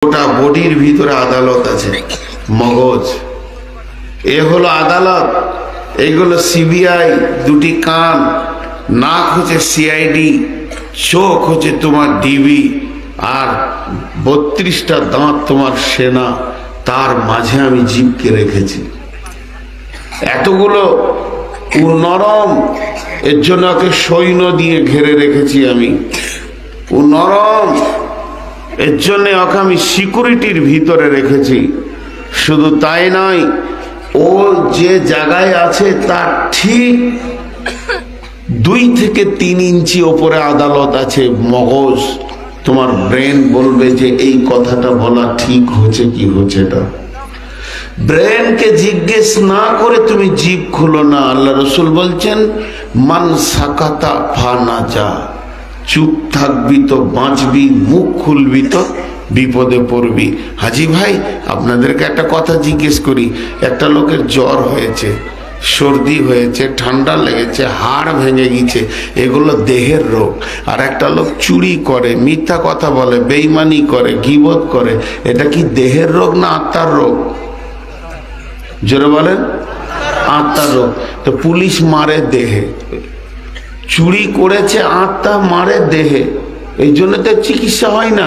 গোটা বডির ভিতরে আদালত আছে, মগজ। এ হলো আদালত, এইগুলো সিবিআই, দুটি কান, নাক হচ্ছে সিআইডি, চোখ হচ্ছে তোমার ডিবি, আর 32টা দাঁত তোমার সেনা। তার মাঝে আমি জীবকে রেখেছি। এতগুলো নরম, এর জন্য ওকে সৈন্য দিয়ে ঘেরে রেখেছি আমি। ও নরম, এর জন্য ওকে আমি সিকিউরিটির ভিতরে রেখেছি। শুধু তাই নয়, ও যে জায়গায় আছে তার ঠিক 2 থেকে 3 ইঞ্চি ওপরে আদালত আছে, মগজ। তোমার ব্রেন বলবে যে এই কথাটা বলা ঠিক হচ্ছে কি হচ্ছে না। ব্রেনকে জিজ্ঞেস না করে তুমি জিভ খুলো না। আল্লাহ রসুল বলছেন, মান সাকাতা ফানা যা, চুপ থাকবি তো বাঁচবি, মুখ খুলবি তো বিপদে পড়বি। হাজি ভাই, আপনাদেরকে একটা কথা জিজ্ঞেস করি। একটা লোকের জ্বর হয়েছে, সর্দি হয়েছে, ঠান্ডা লেগেছে, হাড় ভেঙে গেছে, এগুলো দেহের রোগ। আর একটা লোক চুরি করে, মিথ্যা কথা বলে, বেঈমানি করে, গীবত করে, এটা কি দেহের রোগ না আত্মার রোগ? জোরে বলেন। আত্মার রোগ। তো পুলিশ মারে দেহে, চুরি করেছে আত্মা, মারে দেহে, এই জন্য তো চিকিৎসা হয় না,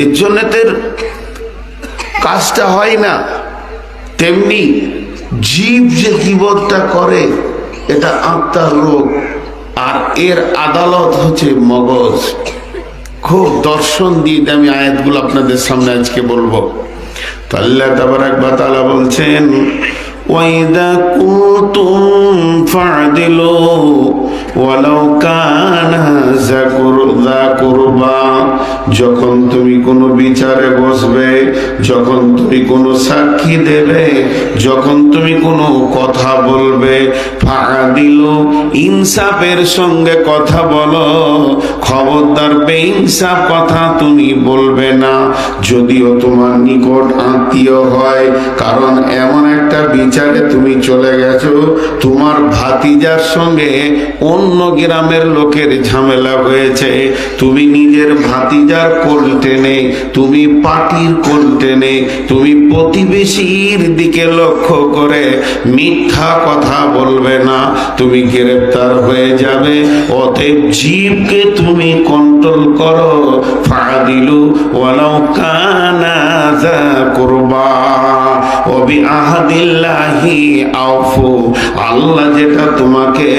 এর জন্য তোর কাজটা হয় না। তেমনি জীব যে গীবতটা করে, এটা আত্মার রোগ, আর এর আদালত হচ্ছে মগজ। খুব দর্শন দিয়ে আমি আয়াতগুলো আপনাদের সামনে আজকে বলবো। তো আল্লাহ তাবারাক ওয়া তাআলা বলছেন, ওয়াইদা কুনতুম ফা'দিলু ওয়ালাউ কানা যা কুরবা, যখন তুমি কোনো বিচারে বসবে, যখন তুমি কোনো সাক্ষী দেবে, যখন তুমি কোনো কথা বলবে, ফা'দিলু, ইনসাফের সঙ্গে কথা বলো। খবরদার বেইনসাফ কথা তুমি বলবে না, যদিও তোমার নিকট আত্মীয় হয়। কারণ এমন একটা বিচারে তুমি চলে গেছো, তোমার ভাতিজার সঙ্গে অন্য গ্রামের লোকের ঝামেলা হয়েছে, তুমি নিজের ভাতিজার কোল টেনে, তুমি পার্টির কোল টেনে, তুমি প্রতিবেশীর দিকে লক্ষ্য করে মিথ্যা কথা বলবে না, তুমি গ্রেফতার হয়ে যাবে। অতএব জীবকে তুমি কন্ট্রোল করো। ফাদিলু ওয়ালাউ কানা যা কুরবা ওয়া বিআহদিল্লাহি আউফু, আল্লাহ যেটা তোমাকে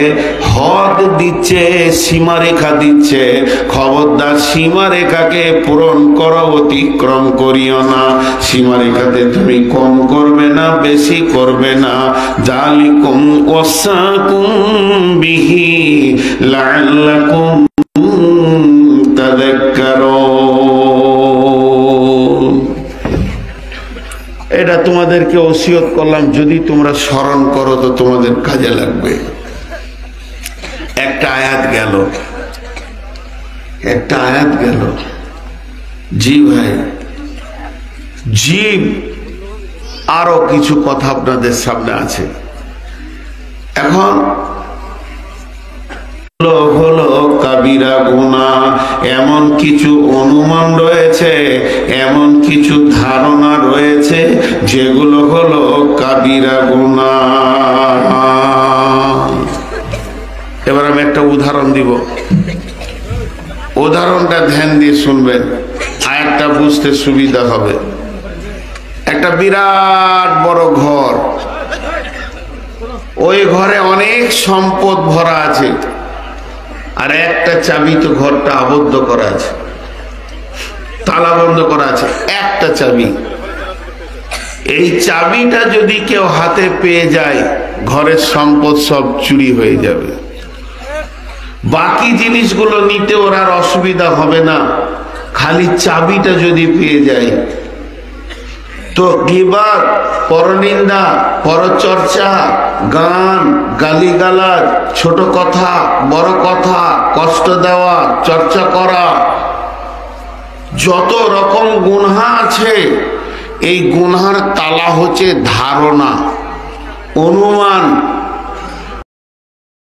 হদ দিচ্ছে, সীমারেখা দিচ্ছে, খবরদার সীমারেখাকে পূরণ করো, অতিক্রম করিও না। সীমারেখাতে তুমি কম করবে না, বেশি করবে না। যালিকুম ওয়াসাকুম বিহি লাআল্লাকুম তাযাক্কারুন, এটা তোমাদেরকে ওসিয়ত করলাম, যদি তোমরা স্মরণ করো তো তোমাদের কাজে লাগবে। একটা আয়াত গেল, একটা আয়াত গেল। জি ভাই, জীব আরো কিছু কথা আপনাদের সামনে আছে। এখন হলো কাবিরা গুনাহ, এমন কিছু অনুমান রয়েছে, এমন কিছু ধারণা রয়েছে যেগুলো হলো কাবিরা গুনাহ। এবার আমি একটা উদাহরণ দিব, উদাহরণটা ধ্যান দিয়ে শুনবেন, আয়াতটা বুঝতে সুবিধা হবে। একটা বিরাট বড় ঘর, ওই ঘরে অনেক সম্পদ ভরা আছে, আর একটা চাবি তো ঘরটা আবদ্ধ করা আছে, তালা বন্ধ করা আছে, একটা চাবি। এই চাবিটা যদি কেউ হাতে পেয়ে যায়, ঘরের সম্পদ সব চুরি হয়ে যাবে। বাকি জিনিসগুলো নিতে ওর আর অসুবিধা হবে না, খালি চাবিটা যদি পেয়ে যায়। তো গীবত, পরনিন্দা, পরচর্চা, গান, গালিগালাজ, ছোট কথা, বড় কথা, কষ্ট দেওয়া, চর্চা করা, যত রকম গুনাহ আছে, এই গুনার তালা হচ্ছে ধারণা, অনুমান,